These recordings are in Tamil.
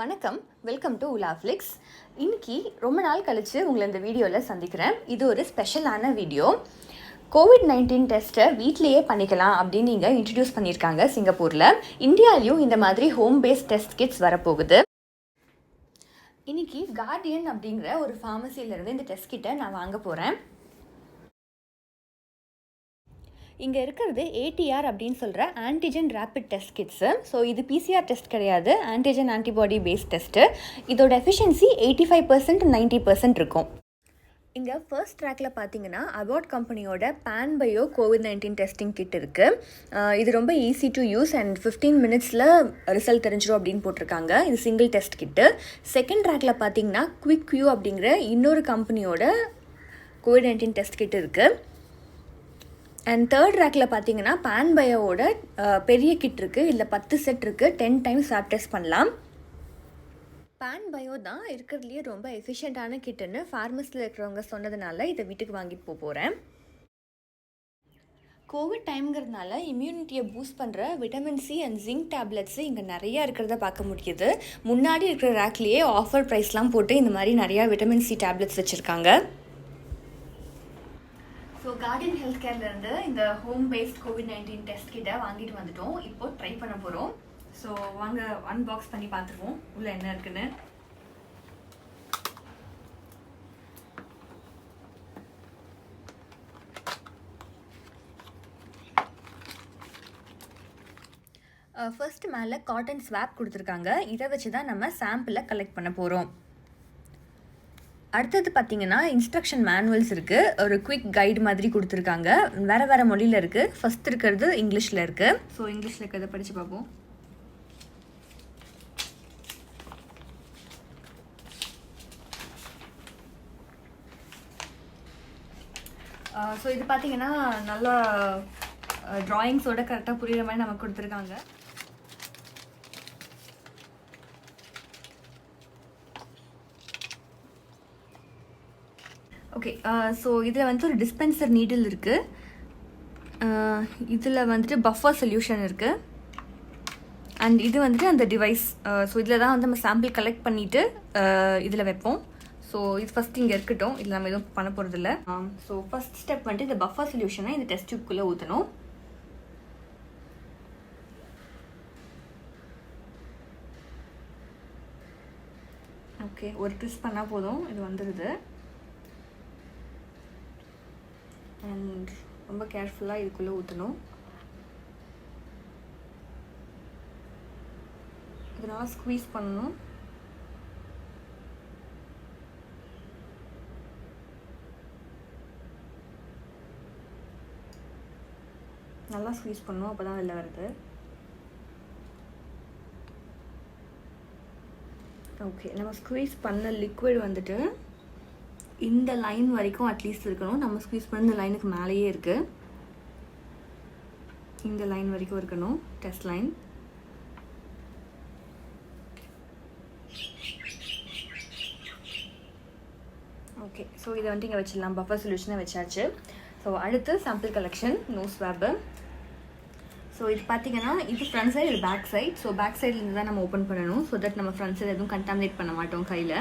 வணக்கம், வெல்கம் டு உலாஃப்ளிக்ஸ். இன்னைக்கு ரொம்ப நாள் கழித்து உங்களை இந்த வீடியோவில் சந்திக்கிறேன். இது ஒரு ஸ்பெஷலான வீடியோ. COVID-19 டெஸ்ட்டை வீட்லேயே பண்ணிக்கலாம் அப்படின்னு நீங்கள் இன்ட்ரடியூஸ் பண்ணியிருக்காங்க சிங்கப்பூரில். இந்தியாவிலையும் இந்த மாதிரி ஹோம் பேஸ்ட் டெஸ்ட் கிட்ஸ் வரப்போகுது. இன்னைக்கு கார்டியன் அப்படிங்கிற ஒரு ஃபார்மசியிலேருந்து இந்த டெஸ்ட் கிட்டை நான் வாங்க போகிறேன். இங்கே இருக்கிறது ATR அப்படின்னு சொல்கிற antigen rapid test kits. So இது PCR டெஸ்ட் கிடையாது, ஆன்டிஜன் ஆன்டிபாடி பேஸ்ட் டெஸ்ட்டு. இதோட எஃபிஷியன்சி 85% 90% இருக்கும். இங்கே ஃபர்ஸ்ட் ட்ராக்கில் பார்த்தீங்கன்னா அபாட் கம்பெனியோட Panbio COVID-19 டெஸ்டிங் கிட் இருக்குது. இது ரொம்ப ஈஸி டு யூஸ் அண்ட் 15 மினிட்ஸில் ரிசல்ட் தெரிஞ்சிடும் அப்படின்னு போட்டிருக்காங்க. இது சிங்கிள் டெஸ்ட் கிட்டு. செகண்ட் ட்ராக்கில் பார்த்தீங்கன்னா QuickQ அப்படிங்கிற இன்னொரு கம்பெனியோட COVID-19 டெஸ்ட் கிட் இருக்குது. அண்ட் தேர்ட் ரேக்கில் பார்த்தீங்கன்னா Panbioவோட பெரிய கிட் இருக்குது. இதில் 10 செட் இருக்குது. 10 டைம்ஸ் ஸ்வாப் டெஸ்ட் பண்ணலாம். Panbio தான் இருக்கிறதுலையே ரொம்ப எஃபிஷியண்ட்டான கிட்டுன்னு ஃபார்மஸில் இருக்கிறவங்க சொன்னதுனால இதை வீட்டுக்கு வாங்கிட்டு போகிறேன். கோவிட் டைம்ங்கிறதுனால இம்யூனிட்டியை பூஸ்ட் பண்ணுற vitamin C and zinc tablets இங்கே நிறையா இருக்கிறத பார்க்க முடியுது. முன்னாடி இருக்கிற ரேக்லேயே ஆஃபர் ப்ரைஸ்லாம் போட்டு இந்த மாதிரி நிறையா விட்டமின் C டேப்லெட்ஸ் வச்சுருக்காங்க. ஸோ கார்டியன் ஹெல்த் கேர்லேருந்து இந்த ஹோம் பேஸ்ட் COVID-19 டெஸ்ட் கிட்ட வாங்கிட்டு வந்துட்டோம். இப்போ ட்ரை பண்ண போகிறோம். ஸோ வாங்க அன்பாக்ஸ் பண்ணி பார்த்துருவோம் உள்ள என்ன இருக்குன்னு. ஃபர்ஸ்ட் மேலே காட்டன் ஸ்வாப் கொடுத்துருக்காங்க. இதை வச்சு தான் நம்ம சாம்பிளை கலெக்ட் பண்ண போகிறோம். அடுத்தது பார்த்தீங்கன்னா இன்ஸ்ட்ரக்ஷன் மேனுவல்ஸ் இருக்குது. ஒரு குவிக் கைடு மாதிரி கொடுத்துருக்காங்க. வேறு மொழியில் இருக்குது. ஃபஸ்ட் இருக்கிறது இங்கிலீஷில் இருக்குது. ஸோ இங்கிலீஷில் இருக்கிறத படித்து பார்ப்போம். ஸோ இது பார்த்தீங்கன்னா நல்லா ட்ராயிங்ஸோட கரெக்டாக புரியுற மாதிரி நமக்கு கொடுத்துருக்காங்க. ஓகே, ஸோ இதில் வந்துட்டு ஒரு டிஸ்பென்சர் நீடில் இருக்குது. இதில் வந்துட்டு பஃபர் சொல்யூஷன் இருக்குது. அண்ட் இது வந்துட்டு அந்த டிவைஸ். ஸோ இதில் தான் வந்து நம்ம சாம்பிள் கலெக்ட் பண்ணிவிட்டு இதில் வைப்போம். ஸோ இது ஃபஸ்ட் இங்கே இருக்கட்டும், இதில் நம்ம எதுவும் பண்ண போகிறதில்ல. ஸோ ஃபஸ்ட் ஸ்டெப் வந்துட்டு இந்த பஃபர் சொல்யூஷனை இந்த டெஸ்ட் டியூப்குள்ளே ஊற்றணும். ஓகே, ஒரு ட்விஸ்ட் பண்ணால் போதும், இது வந்துடுது. அண்ட் ரொம்ப கேர்ஃபுல்லாக இதுக்குள்ளே ஊற்றணும். இதனால் ஸ்குவீஸ் பண்ணணும். நல்லா ஸ்குவீஸ் பண்ணணும், அப்போ தான் வெளில வருது. ஓகே, நம்ம ஸ்குவீஸ் பண்ண லிக்விட் வந்துட்டு இந்த லைன் வரைக்கும் அட்லீஸ்ட் இருக்கணும். நம்ம ஸ்குவீஸ் பண்ண இந்த லைனுக்கு மேலேயே இருக்குது. இந்த லைன் வரைக்கும் இருக்கணும் டெஸ்ட் லைன். ஓகே, ஸோ இதை வந்துட்டு இங்கே வச்சிடலாம். பஃபர் சொல்யூஷனை வச்சாச்சு. ஸோ அடுத்து sample collection, no swab. So இது பார்த்தீங்கன்னா இது ஃப்ரண்ட் சைடு, இது பேக் சைட். ஸோ பேக் சைட்லேருந்து தான் நம்ம ஓப்பன் பண்ணணும். ஸோ தட் நம்ம ஃப்ரண்ட் சைடு எதுவும் கண்டாமினேட் பண்ண மாட்டோம் கையில்.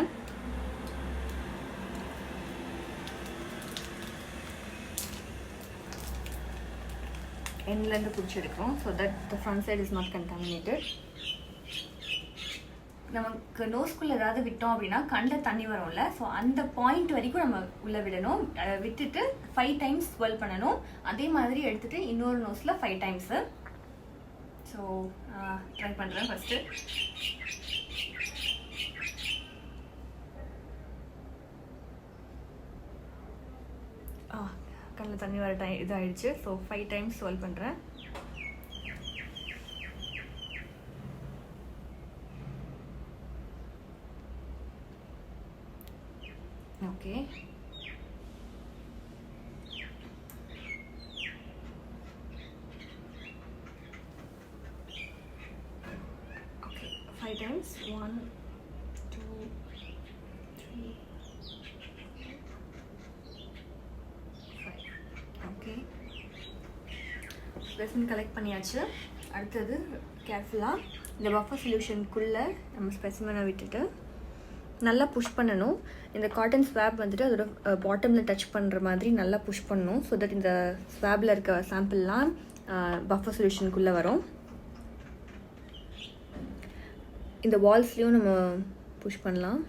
எண்ட்லேருந்து பிடிச்சிருக்கோம். So that the front side is not contaminated. நமக்கு நோஸ்குள்ளே ஏதாவது விட்டோம் அப்படின்னா கண்ணில் தண்ணி வரும்ல, ஸோ அந்த பாயிண்ட் வரைக்கும் நம்ம உள்ளே விடணும். விட்டுட்டு 5 டைம்ஸ் ஸ்வெல் பண்ணணும். அதே மாதிரி எடுத்துகிட்டு இன்னொரு நோஸில் 5 டைம்ஸு. ஸோ ட்ரை பண்ணுறேன் ஃபஸ்ட்டு. கண்ணில் தண்ணி வர இதாகிடுச்சு. ஸோ 5 டைம்ஸ் ஸ்வெல் பண்ணுறேன். Okay, okay 5 times. 1 2 3 5. Okay, specimen collect பண்ணியாச்சு. அடுத்தது கேர்ஃபுல்லாக இந்த பஃபர் சொல்யூஷனுக்குள்ளே நம்ம ஸ்பெசிமனை விட்டுட்டு நல்லா புஷ் பண்ணணும். இந்த காட்டன் ஸ்வாப் வந்துட்டு அதோட பாட்டமில் டச் பண்ணுற மாதிரி நல்லா புஷ் பண்ணணும். ஸோ தட் இந்த ஸ்வாபில் இருக்க சாம்பிள்லாம் பஃபர் சொல்யூஷனுக்குள்ளே வரும். இந்த வால்ஸ்லேயும் நம்ம புஷ் பண்ணலாம்.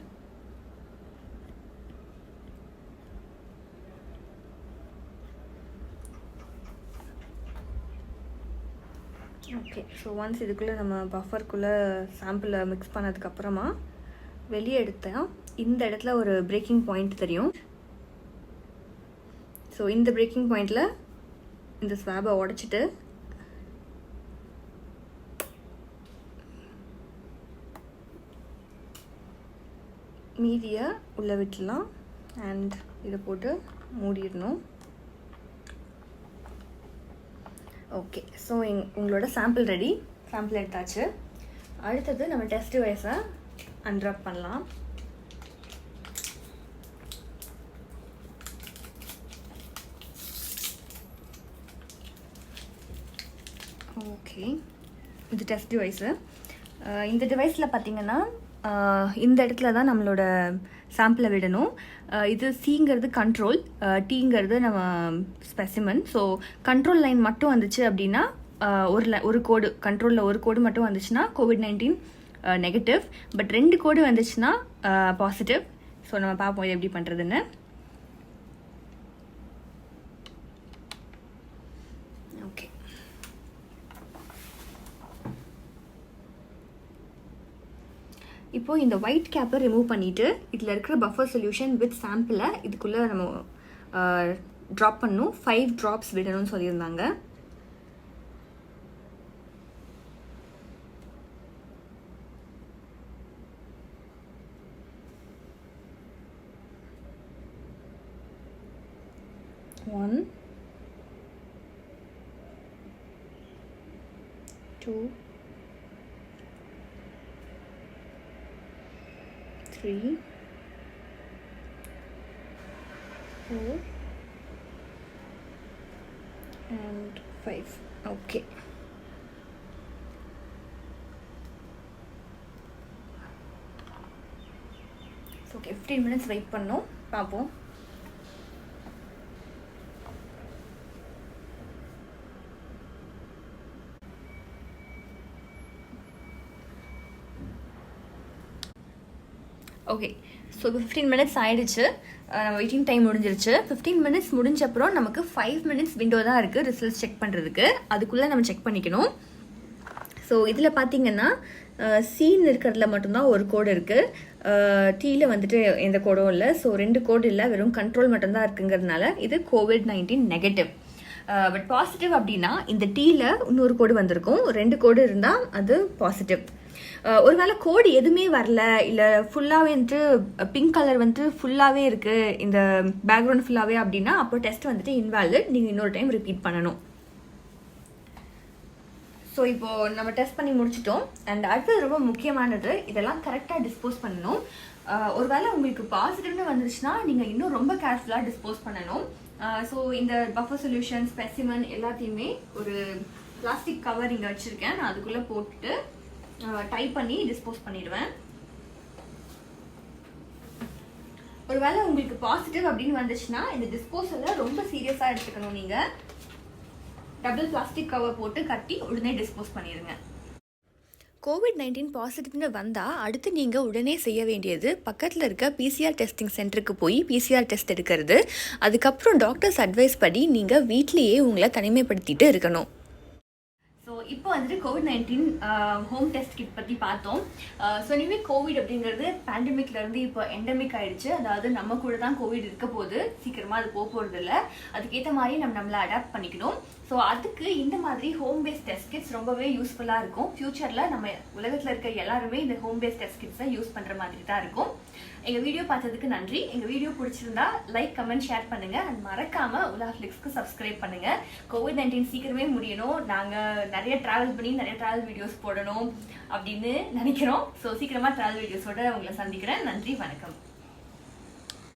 ஓகே, ஸோ ஒன்ஸ் இதுக்குள்ளே நம்ம பஃபருக்குள்ளே சாம்பிளை மிக்ஸ் பண்ணதுக்கப்புறமா வெளியே எடுத்தால் இந்த இடத்துல ஒரு பிரேக்கிங் பாயிண்ட் தெரியும். ஸோ இந்த பிரேக்கிங் பாயிண்டில் இந்த ஸ்வாபை உடச்சிட்டு மீதியை உள்ளே விட்டுலாம் அண்ட் இதை போட்டு மூடிடணும். ஓகே, ஸோ உங்களோட சாம்பிள் ரெடி. சாம்பிள் எடுத்தாச்சு. அடுத்தது நம்ம டெஸ்ட் டிவைஸை அன்ராப் பண்ணலாம். ஓகே, இது டெஸ்ட் டிவைஸு. இந்த டிவைஸில் பார்த்திங்கன்னா இந்த இடத்துல தான் நம்மளோட சாம்பிளை விடணும். இது சிங்கிறது கண்ட்ரோல், டீங்கிறது நம்ம ஸ்பெசிமன். ஸோ கண்ட்ரோல் லைன் மட்டும் வந்துச்சு அப்படின்னா ஒரு கோடு, கண்ட்ரோலில் ஒரு கோடு மட்டும் வந்துச்சுன்னா COVID-19 நெகட்டிவ். பட் 2 கோடு வந்துச்சுன்னா பாசிட்டிவ். ஸோ நம்ம பார்ப்போம் இது எப்படி பண்ணுறதுன்னு. ஓகே, இப்போது இந்த ஒயிட் கேப்பை ரிமூவ் பண்ணிவிட்டு இதில் இருக்கிற பஃபர் சொல்யூஷன் வித் சாம்பிளை இதுக்குள்ளே நம்ம ட்ராப் பண்ணணும். 5 ட்ராப்ஸ் விடணும்னு சொல்லியிருந்தாங்க. One, 2, 3, 4 and 5. Okay. So 15 minutes wait பண்ணோம். பாப்போம். ஓகே, ஸோ இப்போ 15 மினிட்ஸ் ஆகிடுச்சு. வெயிட்டிங் டைம் முடிஞ்சிருச்சு. 15 மினிட்ஸ் முடிஞ்ச அப்புறம் நமக்கு 5 மினிட்ஸ் விண்டோ தான் இருக்குது ரிசல்ட்ஸ் செக் பண்ணுறதுக்கு. அதுக்குள்ளே நம்ம செக் பண்ணிக்கணும். ஸோ இதில் பார்த்தீங்கன்னா சீன் இருக்கிறதுல மட்டும்தான் ஒரு கோடு இருக்குது. டீயில் வந்துட்டு எந்த கோடும் இல்லை. ஸோ 2 கோடு இல்லை, வெறும் கண்ட்ரோல் மட்டும்தான் இருக்குங்கிறதுனால இது COVID-19 நெகட்டிவ். பட் பாசிட்டிவ் அப்படின்னா இந்த டீயில் இன்னொரு கோடு வந்திருக்கும். 2 கோடு இருந்தால் அது பாசிட்டிவ். ஒருவேளை கோடு எதுவுமே வரல, இல்லை ஃபுல்லாகவே வந்துட்டு பிங்க் கலர் வந்துட்டு ஃபுல்லாகவே இருக்குது, இந்த பேக்ரவுண்ட் ஃபுல்லாகவே அப்படின்னா அப்போ டெஸ்ட் வந்துட்டு இன்வாலிட். நீங்கள் இன்னொரு டைம் ரிப்பீட் பண்ணணும். ஸோ இப்போது நம்ம டெஸ்ட் பண்ணி முடிச்சிட்டோம். அண்ட் அடுத்தது ரொம்ப முக்கியமானது, இதெல்லாம் கரெக்டாக டிஸ்போஸ் பண்ணணும். ஒருவேளை உங்களுக்கு பாசிட்டிவ்னு வந்துருச்சுன்னா நீங்கள் இன்னும் ரொம்ப கேர்ஃபுல்லாக டிஸ்போஸ் பண்ணணும். ஸோ இந்த பஃபர் சொல்யூஷன் ஸ்பெசிமன் எல்லாத்தையுமே ஒரு பிளாஸ்டிக் கவர் இங்கே வச்சுருக்கேன். நான் அதுக்குள்ளே போட்டுட்டு டைப் பண்ணி டிஸ்போஸ் பண்ணிடுவேன். ஒருவேளை உங்களுக்கு பாசிட்டிவ் அப்படின்னு வந்துச்சுன்னா இந்த டிஸ்போசலை ரொம்ப சீரியஸாக எடுத்துக்கணும். நீங்கள் டபுள் பிளாஸ்டிக் கவர் போட்டு கட்டி உடனே டிஸ்போஸ் பண்ணிடுங்க. COVID-19 பாசிட்டிவ்னு வந்தால் அடுத்து நீங்கள் உடனே செய்ய வேண்டியது பக்கத்தில் இருக்க PCR டெஸ்டிங் சென்டருக்கு போய் PCR டெஸ்ட் எடுக்கிறது. அதுக்கப்புறம் டாக்டர்ஸ் அட்வைஸ் படி நீங்கள் வீட்லேயே உங்களை தனிமைப்படுத்திட்டு இருக்கணும். இப்போ வந்துட்டு COVID-19 ஹோம் டெஸ்ட் கிட் பற்றி பார்த்தோம். ஸோ இனிமேல் கோவிட் அப்படிங்கிறது பேண்டமிக்லேருந்து இப்போ எண்டமிக் ஆகிடுச்சு. அதாவது நம்ம கூட தான் கோவிட் இருக்க போது, சீக்கிரமாக அது போக போகிறது இல்லை. அதுக்கேற்ற மாதிரி நம்மளை அடாப்ட் பண்ணிக்கணும். ஸோ அதுக்கு இந்த மாதிரி ஹோம் பேஸ்ட் டெஸ்ட் கிட்ஸ் ரொம்பவே யூஸ்ஃபுல்லாக இருக்கும். ஃப்யூச்சரில் நம்ம உலகத்தில் இருக்க எல்லாருமே இந்த ஹோம் பேஸ்ட் டெஸ்ட் கிட்ஸை யூஸ் பண்ணுற மாதிரி தான் இருக்கும். எங்கள் வீடியோ பார்த்ததுக்கு நன்றி. எங்கள் வீடியோ பிடிச்சிருந்தா லைக், கமெண்ட், ஷேர் பண்ணுங்கள். அண்ட் மறக்காமல் உலாஃப்ளிக்ஸ்க்கு சப்ஸ்கிரைப் பண்ணுங்கள். COVID-19 சீக்கிரமே முடியணும். நாங்கள் நிறைய ட்ராவல் பண்ணி நிறைய ட்ராவல் வீடியோஸ் போடணும் அப்படின்னு நினைக்கிறோம். ஸோ சீக்கிரமாக ட்ராவல் வீடியோஸோட உங்களை சந்திக்கிறேன். நன்றி, வணக்கம்.